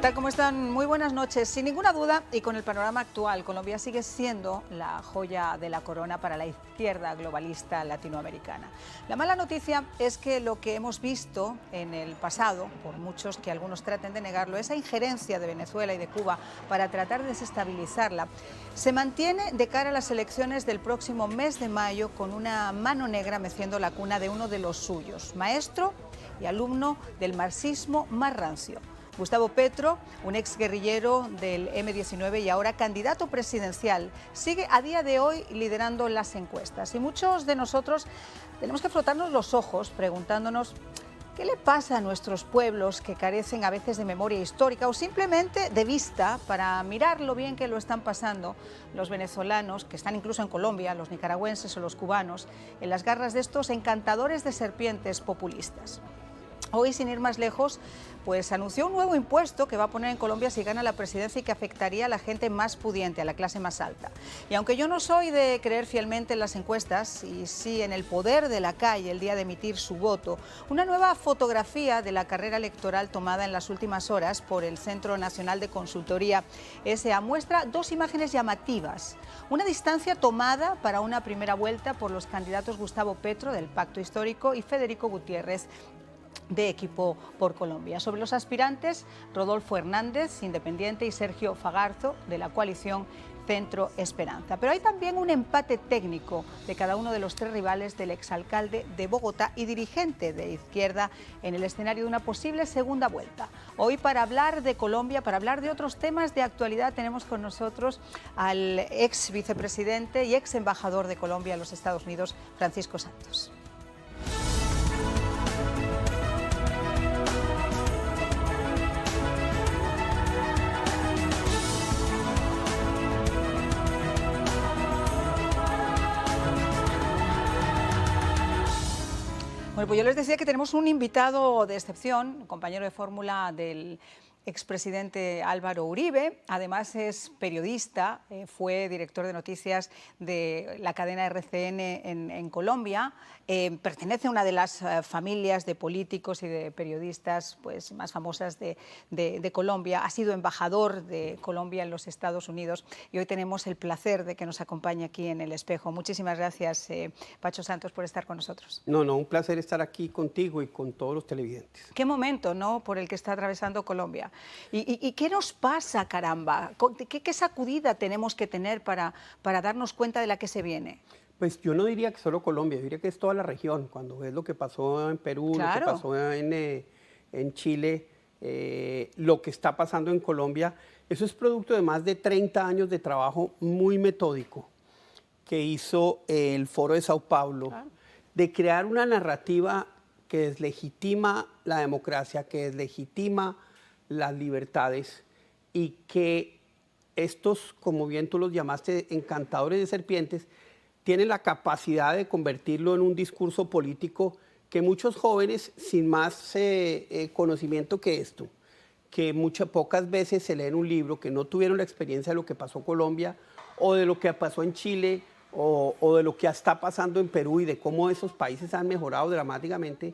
tal? ¿Cómo están? Muy buenas noches. Sin ninguna duda, y con el panorama actual, Colombia sigue siendo la joya de la corona para la izquierda globalista latinoamericana. La mala noticia es que lo que hemos visto en el pasado, por muchos que algunos traten de negarlo, esa injerencia de Venezuela y de Cuba para tratar de desestabilizarla, se mantiene de cara a las elecciones del próximo mes de mayo con una mano negra meciendo la cuna de uno de los suyos, maestro y alumno del marxismo más rancio. Gustavo Petro, un exguerrillero del M-19 y ahora candidato presidencial, sigue a día de hoy liderando las encuestas. Y muchos de nosotros tenemos que frotarnos los ojos preguntándonos qué le pasa a nuestros pueblos que carecen a veces de memoria histórica o simplemente de vista para mirar lo bien que lo están pasando los venezolanos, que están incluso en Colombia, los nicaragüenses o los cubanos, en las garras de estos encantadores de serpientes populistas. Hoy, sin ir más lejos, pues anunció un nuevo impuesto que va a poner en Colombia si gana la presidencia y que afectaría a la gente más pudiente, a la clase más alta. Y aunque yo no soy de creer fielmente en las encuestas y sí en el poder de la calle el día de emitir su voto, una nueva fotografía de la carrera electoral tomada en las últimas horas por el Centro Nacional de Consultoría SA muestra dos imágenes llamativas. Una distancia tomada para una primera vuelta por los candidatos Gustavo Petro del Pacto Histórico y Federico Gutiérrez de Equipo por Colombia. Sobre los aspirantes, Rodolfo Hernández, independiente, y Sergio Fagarzo, de la coalición Centro Esperanza. Pero hay también un empate técnico de cada uno de los tres rivales del exalcalde de Bogotá y dirigente de izquierda en el escenario de una posible segunda vuelta. Hoy, para hablar de Colombia, para hablar de otros temas de actualidad, tenemos con nosotros al ex vicepresidente y ex embajador de Colombia en los Estados Unidos, Francisco Santos. Bueno, pues yo les decía que tenemos un invitado de excepción, un compañero de fórmula del expresidente Álvaro Uribe. Además es periodista, fue director de noticias de la cadena RCN en Colombia, pertenece a una de las familias de políticos y de periodistas pues, más famosas de Colombia, ha sido embajador de Colombia en los Estados Unidos y hoy tenemos el placer de que nos acompañe aquí en El Espejo. Muchísimas gracias, Pacho Santos, por estar con nosotros. No, un placer estar aquí contigo y con todos los televidentes. Qué momento, ¿no?, por el que está atravesando Colombia. ¿Y qué nos pasa, caramba? ¿Qué sacudida tenemos que tener para darnos cuenta de la que se viene? Pues yo no diría que solo Colombia, yo diría que es toda la región. Cuando ves lo que pasó en Perú, Claro. Lo que pasó en Chile, lo que está pasando en Colombia, eso es producto de más de 30 años de trabajo muy metódico que hizo el Foro de Sao Paulo, claro, de crear una narrativa que deslegitima la democracia, que deslegitima las libertades y que estos, como bien tú los llamaste, encantadores de serpientes, tienen la capacidad de convertirlo en un discurso político que muchos jóvenes sin más conocimiento que esto, que pocas veces se leen un libro, que no tuvieron la experiencia de lo que pasó en Colombia o de lo que pasó en Chile o de lo que está pasando en Perú y de cómo esos países han mejorado dramáticamente,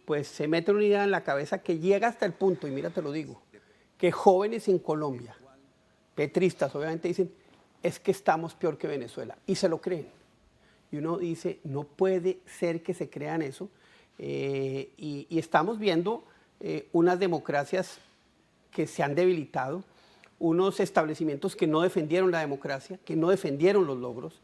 pues se mete una idea en la cabeza que llega hasta el punto, y mira te lo digo, que jóvenes en Colombia, petristas obviamente, dicen, es que estamos peor que Venezuela, y se lo creen. Y uno dice, no puede ser que se crean eso, y estamos viendo unas democracias que se han debilitado, unos establecimientos que no defendieron la democracia, que no defendieron los logros,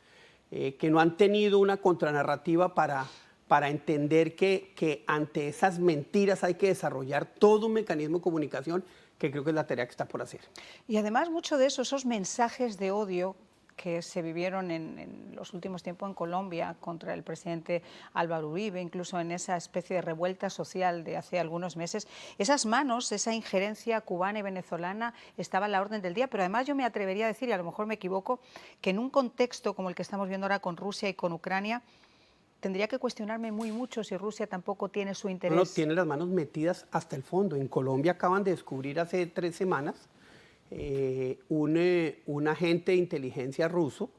que no han tenido una contranarrativa para entender que ante esas mentiras hay que desarrollar todo un mecanismo de comunicación que creo que es la tarea que está por hacer. Y además mucho de eso, esos mensajes de odio que se vivieron en los últimos tiempos en Colombia contra el presidente Álvaro Uribe, incluso en esa especie de revuelta social de hace algunos meses, esas manos, esa injerencia cubana y venezolana estaba a la orden del día, pero además yo me atrevería a decir, y a lo mejor me equivoco, que en un contexto como el que estamos viendo ahora con Rusia y con Ucrania, tendría que cuestionarme mucho si Rusia tampoco tiene su interés. No, tiene las manos metidas hasta el fondo. En Colombia acaban de descubrir hace 3 semanas un agente de inteligencia ruso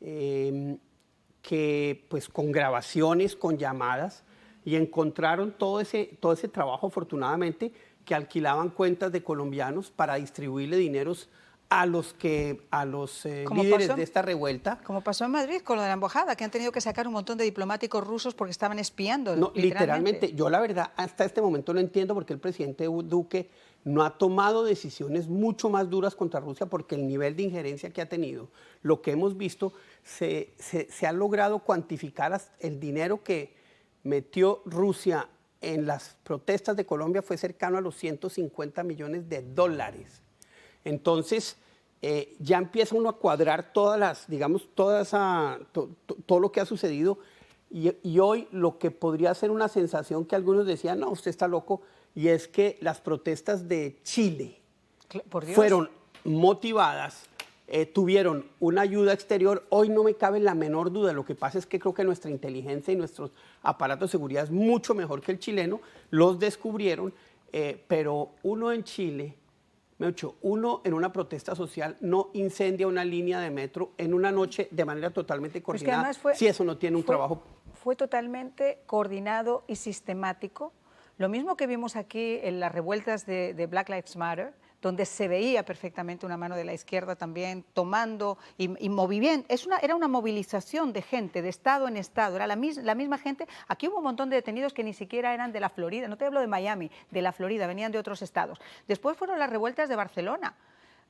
que pues con grabaciones, con llamadas, y encontraron todo ese trabajo afortunadamente que alquilaban cuentas de colombianos para distribuirle dineros a los líderes de esta revuelta. Como pasó en Madrid con lo de la embajada, que han tenido que sacar un montón de diplomáticos rusos porque estaban espiando. No, literalmente. Yo la verdad hasta este momento no entiendo por qué el presidente Duque no ha tomado decisiones mucho más duras contra Rusia, porque el nivel de injerencia que ha tenido, lo que hemos visto, se ha logrado cuantificar el dinero que metió Rusia en las protestas de Colombia fue cercano a los 150 millones de dólares. Entonces, ya empieza uno a cuadrar todas las, digamos, todo lo que ha sucedido y hoy lo que podría ser una sensación que algunos decían, no, usted está loco, y es que las protestas de Chile fueron motivadas, tuvieron una ayuda exterior. Hoy no me cabe la menor duda. Lo que pasa es que creo que nuestra inteligencia y nuestros aparatos de seguridad es mucho mejor que el chileno. Los descubrieron, pero uno en Chile, uno en una protesta social no incendia una línea de metro en una noche de manera totalmente coordinada, si eso no tiene un trabajo. Fue totalmente coordinado y sistemático. Lo mismo que vimos aquí en las revueltas de Black Lives Matter, donde se veía perfectamente una mano de la izquierda también tomando y moviendo. Era una movilización de gente, de estado en estado, era la misma gente. Aquí hubo un montón de detenidos que ni siquiera eran de la Florida, no te hablo de Miami, de la Florida, venían de otros estados. Después fueron las revueltas de Barcelona,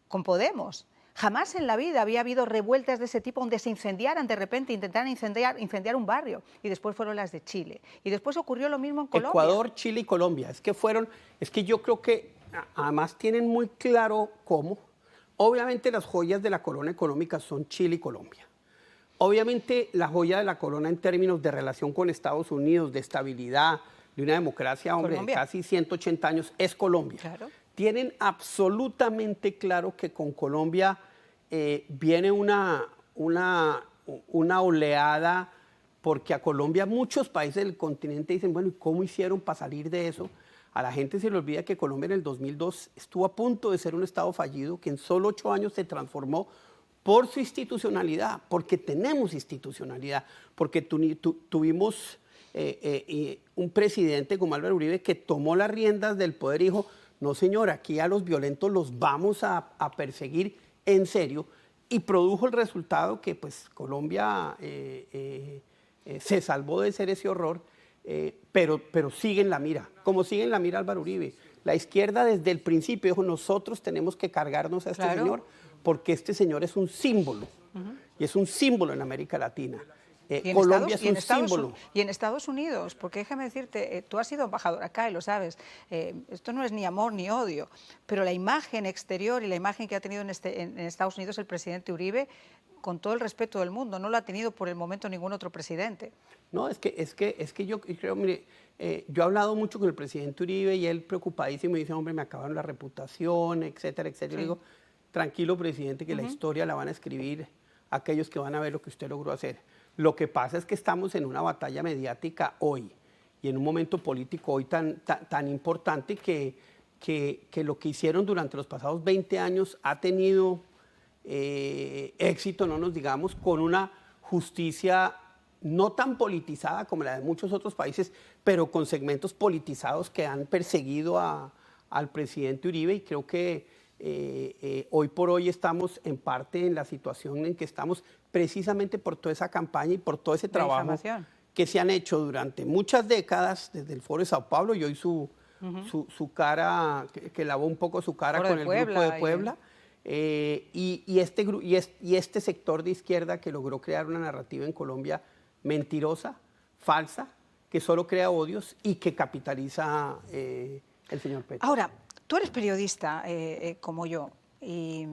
con Podemos. Jamás en la vida había habido revueltas de ese tipo donde se incendiaran de repente, intentaran incendiar un barrio. Y después fueron las de Chile. Y después ocurrió lo mismo en Colombia. Ecuador, Chile y Colombia. Es que yo creo que además tienen muy claro cómo. Obviamente las joyas de la corona económica son Chile y Colombia. Obviamente la joya de la corona en términos de relación con Estados Unidos, de estabilidad, de una democracia, hombre, de casi 180 años, es Colombia. Claro. Tienen absolutamente claro que con Colombia viene una oleada, porque a Colombia muchos países del continente dicen, bueno, ¿y cómo hicieron para salir de eso? A la gente se le olvida que Colombia en el 2002 estuvo a punto de ser un estado fallido, que en solo 8 años se transformó por su institucionalidad, porque tenemos institucionalidad, porque tuvimos un presidente como Álvaro Uribe que tomó las riendas del poder y dijo, no señor, aquí a los violentos los vamos a perseguir en serio, y produjo el resultado que pues Colombia se salvó de ser ese horror, pero sigue en la mira, como sigue en la mira Álvaro Uribe. La izquierda desde el principio dijo, nosotros tenemos que cargarnos a este señor, porque este señor es un símbolo, y es un símbolo en América Latina. Colombia es un símbolo. Y en Estados Unidos, porque déjame decirte, tú has sido embajador acá y lo sabes, esto no es ni amor ni odio, pero la imagen exterior y la imagen que ha tenido en Estados Unidos el presidente Uribe, con todo el respeto del mundo, no lo ha tenido por el momento ningún otro presidente. No, es que yo creo, mire, yo he hablado mucho con el presidente Uribe y él preocupadísimo dice, hombre, me acabaron la reputación, etcétera, etcétera. Sí. Yo digo, tranquilo, presidente, que la historia la van a escribir aquellos que van a ver lo que usted logró hacer. Lo que pasa es que estamos en una batalla mediática hoy y en un momento político hoy tan importante que lo que hicieron durante los pasados 20 años ha tenido éxito, no nos digamos, con una justicia no tan politizada como la de muchos otros países, pero con segmentos politizados que han perseguido al presidente Uribe, y creo que hoy por hoy estamos en parte en la situación en que estamos precisamente por toda esa campaña y por todo ese trabajo que se han hecho durante muchas décadas desde el Foro de Sao Paulo y hoy su cara, que lavó un poco su cara con el Grupo de Puebla, y este sector de izquierda que logró crear una narrativa en Colombia mentirosa, falsa, que solo crea odios y que capitaliza el señor Petro. Ahora, tú eres periodista como yo y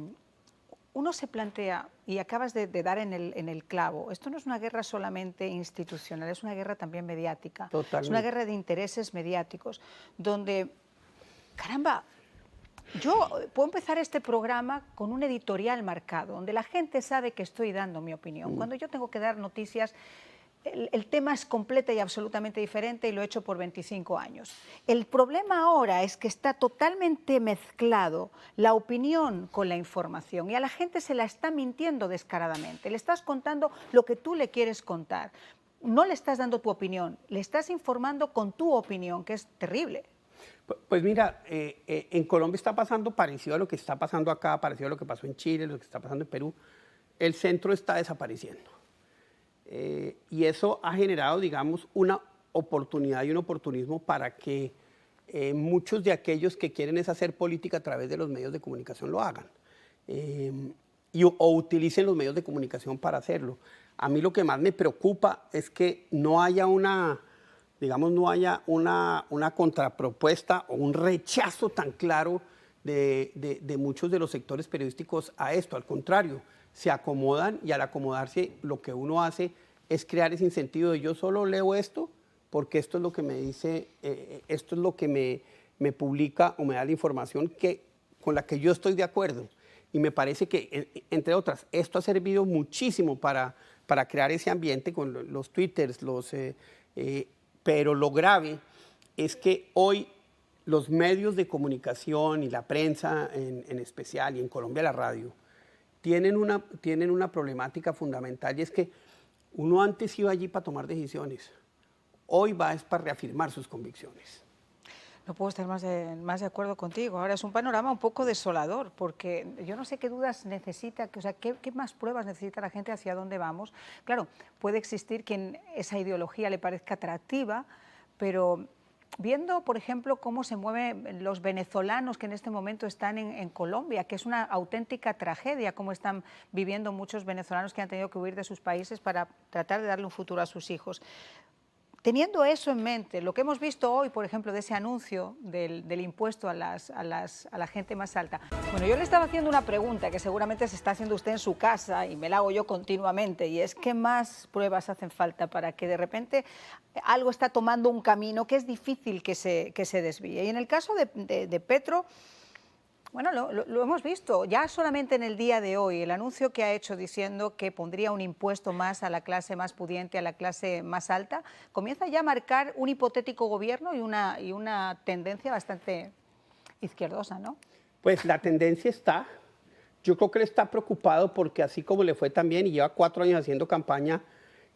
uno se plantea, y acabas de dar en el clavo, esto no es una guerra solamente institucional, es una guerra también mediática. Totalmente. Es una guerra de intereses mediáticos, donde, caramba, yo puedo empezar este programa con un editorial marcado, donde la gente sabe que estoy dando mi opinión. Cuando yo tengo que dar noticias, el tema es completa y absolutamente diferente y lo he hecho por 25 años. El problema ahora es que está totalmente mezclado la opinión con la información y a la gente se la está mintiendo descaradamente. Le estás contando lo que tú le quieres contar. No le estás dando tu opinión, le estás informando con tu opinión, que es terrible. Pues mira, en Colombia está pasando parecido a lo que está pasando acá, parecido a lo que pasó en Chile, lo que está pasando en Perú. El centro está desapareciendo. Y eso ha generado, digamos, una oportunidad y un oportunismo para que muchos de aquellos que quieren es hacer política a través de los medios de comunicación lo hagan. O utilicen los medios de comunicación para hacerlo. A mí lo que más me preocupa es que no haya una contrapropuesta o un rechazo tan claro de muchos de los sectores periodísticos a esto. Al contrario, se acomodan y al acomodarse lo que uno hace es crear ese incentivo de yo solo leo esto porque esto es lo que me dice, esto es lo que me publica o me da la información con la que yo estoy de acuerdo. Y me parece que, entre otras, esto ha servido muchísimo para crear ese ambiente con los twitters, pero lo grave es que hoy los medios de comunicación y la prensa en especial, y en Colombia la radio, tienen una problemática fundamental, y es que uno antes iba allí para tomar decisiones, hoy va es para reafirmar sus convicciones. No puedo estar más de acuerdo contigo. Ahora es un panorama un poco desolador, porque yo no sé qué dudas necesita, o sea, qué más pruebas necesita la gente hacia dónde vamos. Claro, puede existir quien esa ideología le parezca atractiva, pero viendo, por ejemplo, cómo se mueven los venezolanos que en este momento están en Colombia, que es una auténtica tragedia, cómo están viviendo muchos venezolanos que han tenido que huir de sus países para tratar de darle un futuro a sus hijos. Teniendo eso en mente, lo que hemos visto hoy, por ejemplo, de ese anuncio del impuesto a la gente más alta. Bueno, yo le estaba haciendo una pregunta que seguramente se está haciendo usted en su casa y me la hago yo continuamente, y es ¿qué más pruebas hacen falta para que de repente algo está tomando un camino que es difícil que se desvíe? Y en el caso de Petro, bueno, lo hemos visto, ya solamente en el día de hoy, el anuncio que ha hecho diciendo que pondría un impuesto más a la clase más pudiente, a la clase más alta, comienza ya a marcar un hipotético gobierno y una tendencia bastante izquierdosa, ¿no? Pues la tendencia está, yo creo que él está preocupado porque así como le fue también y lleva 4 años haciendo campaña,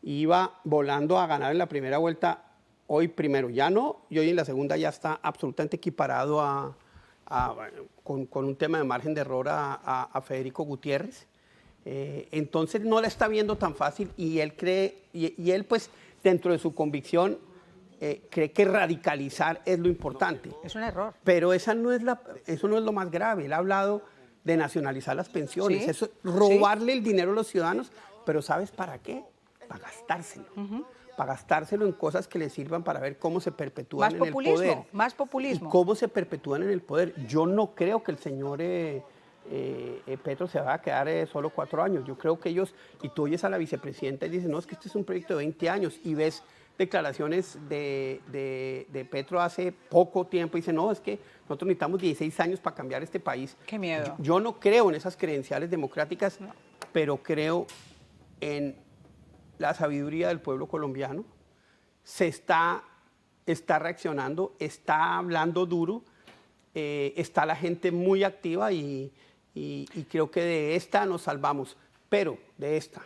iba volando a ganar en la primera vuelta, hoy primero ya no, y hoy en la segunda ya está absolutamente equiparado con un tema de margen de error a Federico Gutiérrez. Entonces no la está viendo tan fácil y él cree, y él pues dentro de su convicción cree que radicalizar es lo importante. Es un error. Pero eso no es lo más grave. Él ha hablado de nacionalizar las pensiones, ¿Sí? eso, robarle el dinero a los ciudadanos, pero ¿sabes para qué? Para gastárselo. Para gastárselo en cosas que le sirvan para ver cómo se perpetúan en el poder. Más populismo. Y cómo se perpetúan en el poder. Yo no creo que el señor Petro se va a quedar solo 4 años. Yo creo que ellos, y tú oyes a la vicepresidenta y dices, no, es que este es un proyecto de 20 años, y ves declaraciones de Petro hace poco tiempo, y dice, no, es que nosotros necesitamos 16 años para cambiar este país. Qué miedo. Yo no creo en esas credenciales democráticas, no, pero creo en la sabiduría del pueblo colombiano. Se está reaccionando, está hablando duro, está la gente muy activa y creo que de esta nos salvamos. Pero de esta,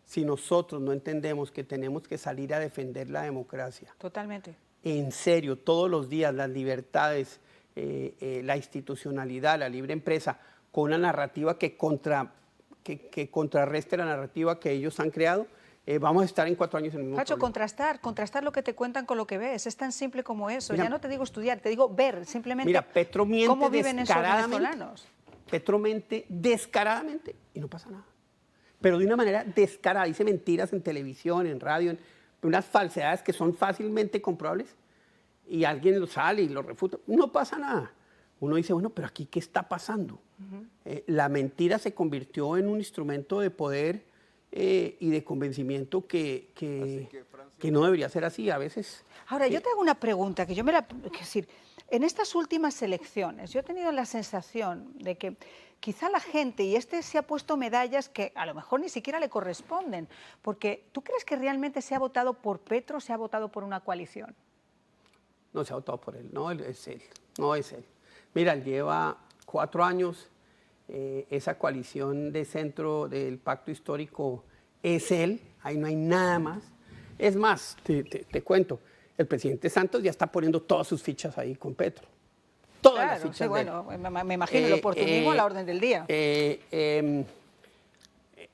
si nosotros no entendemos que tenemos que salir a defender la democracia. Totalmente. En serio, todos los días, las libertades, la institucionalidad, la libre empresa, con una narrativa que contrarreste la narrativa que ellos han creado, vamos a estar en 4 años en el mismo Pacho, problema. contrastar lo que te cuentan con lo que ves, es tan simple como eso. Mira, ya no te digo estudiar, te digo ver, simplemente mira, Petro miente cómo viven esos venezolanos. Petro miente descaradamente y no pasa nada. Pero de una manera descarada, dice mentiras en televisión, en radio, en unas falsedades que son fácilmente comprobables, y alguien lo sale y lo refuta. No pasa nada. Uno dice, bueno, pero aquí, ¿qué está pasando? La mentira se convirtió en un instrumento de poder y de convencimiento que no debería ser así a veces. Ahora, yo te hago una pregunta, que yo es decir, en estas últimas elecciones yo he tenido la sensación de que quizá la gente, y se ha puesto medallas que a lo mejor ni siquiera le corresponden, porque ¿tú crees que realmente se ha votado por Petro o se ha votado por una coalición? No se ha votado por él, no es él, no es él. Mira, él lleva 4 años, esa coalición de centro del pacto histórico es él, ahí no hay nada más. Es más, te cuento, el presidente Santos ya está poniendo todas sus fichas ahí con Petro. Todas las fichas sí, de bueno, me imagino el oportunismo a la orden del día.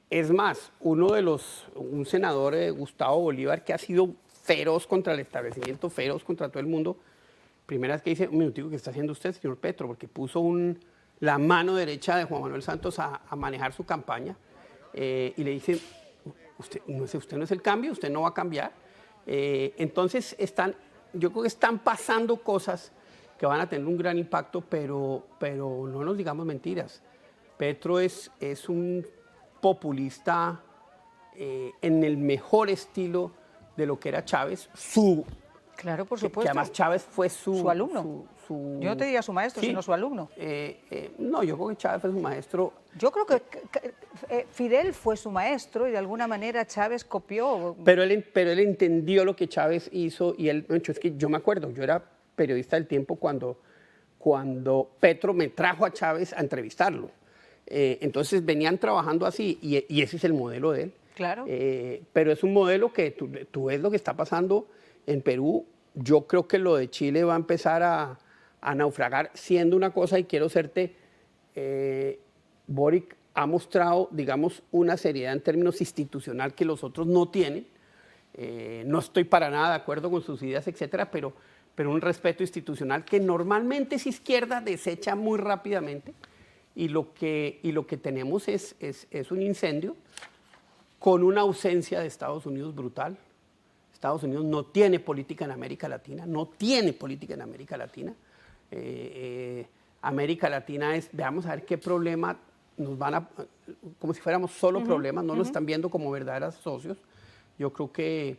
Es más, un senador, Gustavo Bolívar, que ha sido feroz contra el establecimiento, feroz contra todo el mundo, primera vez que dice, un minutico, ¿qué está haciendo usted, señor Petro? Porque puso la mano derecha de Juan Manuel Santos a manejar su campaña y le dice, usted no es el cambio, usted no va a cambiar. Entonces, yo creo que están pasando cosas que van a tener un gran impacto, pero no nos digamos mentiras. Petro es un populista en el mejor estilo de lo que era Chávez, Claro, por supuesto. que además Chávez fue su alumno. Yo no te diría su maestro, sí, sino su alumno. No, yo creo que Chávez fue su maestro. Yo creo que Fidel fue su maestro y de alguna manera Chávez copió. Pero él entendió lo que Chávez hizo y él, es que yo me acuerdo, yo era periodista del Tiempo cuando Petro me trajo a Chávez a entrevistarlo. Entonces venían trabajando así y ese es el modelo de él. Claro. Pero es un modelo que tú ves lo que está pasando en Perú. Yo creo que lo de Chile va a empezar a naufragar, siendo una cosa, y quiero serte, Boric ha mostrado, digamos, una seriedad en términos institucional que los otros no tienen. No estoy para nada de acuerdo con sus ideas, etcétera, pero un respeto institucional que normalmente es izquierda, desecha muy rápidamente. Y lo que tenemos es un incendio con una ausencia de Estados Unidos brutal. Estados Unidos no tiene política en América Latina, no tiene política en América Latina. América Latina veamos a ver qué problema nos como si fuéramos solo problemas, no nos están viendo como verdaderos socios. Yo creo que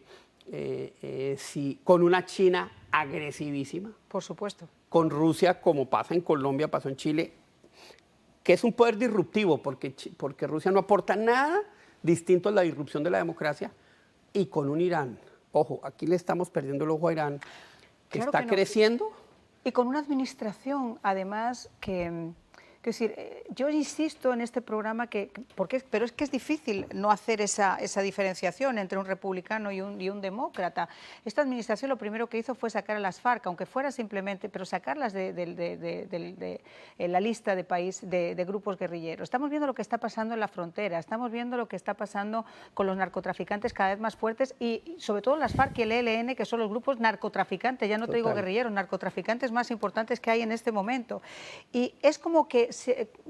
sí, con una China agresivísima. Por supuesto. Con Rusia, como pasa en Colombia, pasó en Chile, que es un poder disruptivo, porque Rusia no aporta nada distinto a la disrupción de la democracia, y con un Irán. Ojo, aquí le estamos perdiendo el ojo a Irán, que claro está que no. creciendo. Y con una administración, además, que es decir, yo insisto en este programa pero es que es difícil no hacer esa diferenciación entre un republicano y un demócrata. Esta administración lo primero que hizo fue sacar a las FARC, aunque fuera simplemente, pero sacarlas de la lista de grupos guerrilleros. Estamos viendo lo que está pasando en la frontera, estamos viendo lo que está pasando con los narcotraficantes cada vez más fuertes y sobre todo las FARC y el ELN, que son los grupos narcotraficantes, ya no te digo guerrilleros, narcotraficantes más importantes que hay en este momento. Y es como que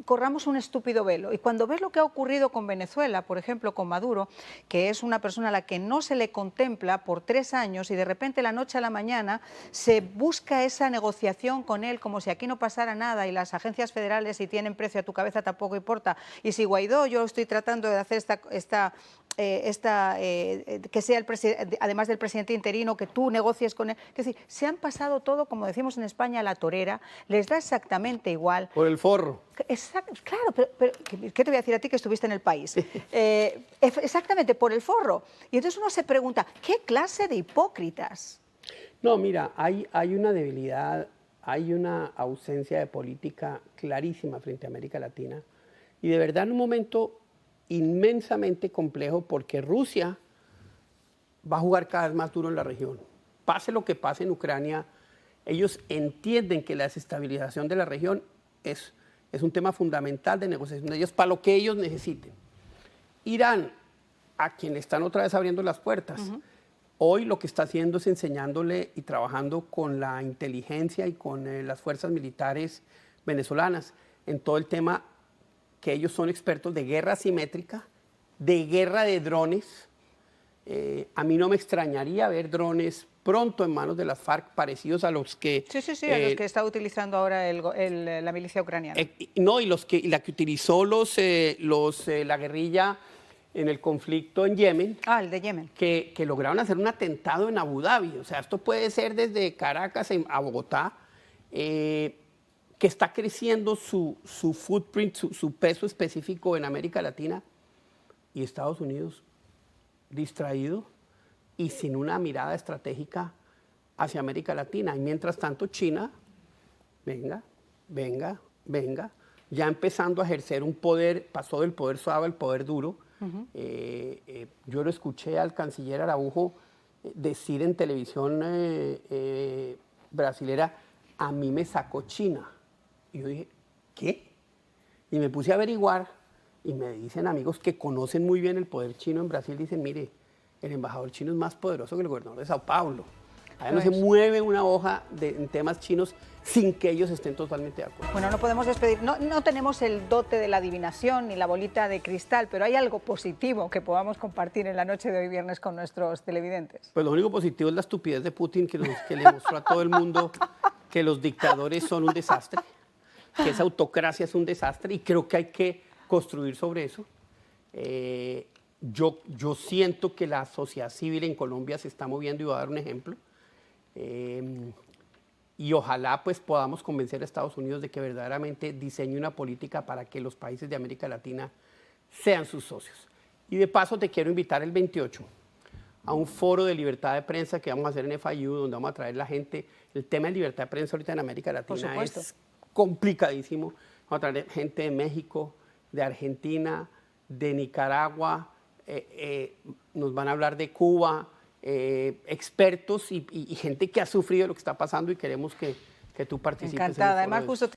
corramos un estúpido velo. Y cuando ves lo que ha ocurrido con Venezuela, por ejemplo, con Maduro, que es una persona a la que no se le contempla por 3 años y de repente la noche a la mañana se busca esa negociación con él como si aquí no pasara nada y las agencias federales, si tienen precio a tu cabeza tampoco importa. Y si Guaidó, yo estoy tratando de hacer que sea además del presidente interino, que tú negocies con él. Es decir, se han pasado todo, como decimos en España, a la torera, les da exactamente igual. Por el forro. Claro, pero ¿qué te voy a decir a ti que estuviste en el país? Exactamente, por el forro. Y entonces uno se pregunta, ¿qué clase de hipócritas? No, mira, hay una debilidad, hay una ausencia de política clarísima frente a América Latina. Y de verdad en un momento inmensamente complejo, porque Rusia va a jugar cada vez más duro en la región. Pase lo que pase en Ucrania, ellos entienden que la desestabilización de la región es un tema fundamental de negociación de ellos para lo que ellos necesiten. Irán, a quien le están otra vez abriendo las puertas, hoy lo que está haciendo es enseñándole y trabajando con la inteligencia y con las fuerzas militares venezolanas en todo el tema que ellos son expertos de guerra asimétrica, de guerra de drones. A mí no me extrañaría ver drones pronto en manos de las FARC parecidos a los que... Sí, a los que está utilizando ahora la milicia ucraniana. No, y la que utilizó la guerrilla en el conflicto en Yemen. Ah, el de Yemen. Que lograron hacer un atentado en Abu Dhabi. O sea, esto puede ser desde Caracas a Bogotá, que está creciendo su footprint, su peso específico en América Latina, y Estados Unidos distraído y sin una mirada estratégica hacia América Latina. Y mientras tanto China, venga, ya empezando a ejercer un poder, pasó del poder suave al poder duro. Yo lo escuché al canciller Araujo decir en televisión brasilera, a mí me sacó China. Y yo dije, ¿qué? Y me puse a averiguar y me dicen amigos que conocen muy bien el poder chino en Brasil, dicen, mire, el embajador chino es más poderoso que el gobernador de Sao Paulo. Allá no se mueve una hoja en temas chinos sin que ellos estén totalmente de acuerdo. Bueno, no podemos despedir, no tenemos el dote de la adivinación ni la bolita de cristal, pero hay algo positivo que podamos compartir en la noche de hoy viernes con nuestros televidentes. Pues lo único positivo es la estupidez de Putin que le mostró a todo el mundo que los dictadores son un desastre, que esa autocracia es un desastre y creo que hay que construir sobre eso. Yo siento que la sociedad civil en Colombia se está moviendo y voy a dar un ejemplo. Y ojalá pues podamos convencer a Estados Unidos de que verdaderamente diseñe una política para que los países de América Latina sean sus socios. Y de paso te quiero invitar el 28 a un foro de libertad de prensa que vamos a hacer en FIU, donde vamos a traer la gente. El tema de libertad de prensa ahorita en América Latina es complicadísimo. Vamos a traer gente de México, de Argentina, de Nicaragua, nos van a hablar de Cuba, expertos y gente que ha sufrido lo que está pasando y queremos que tú participes. Encantada, además justo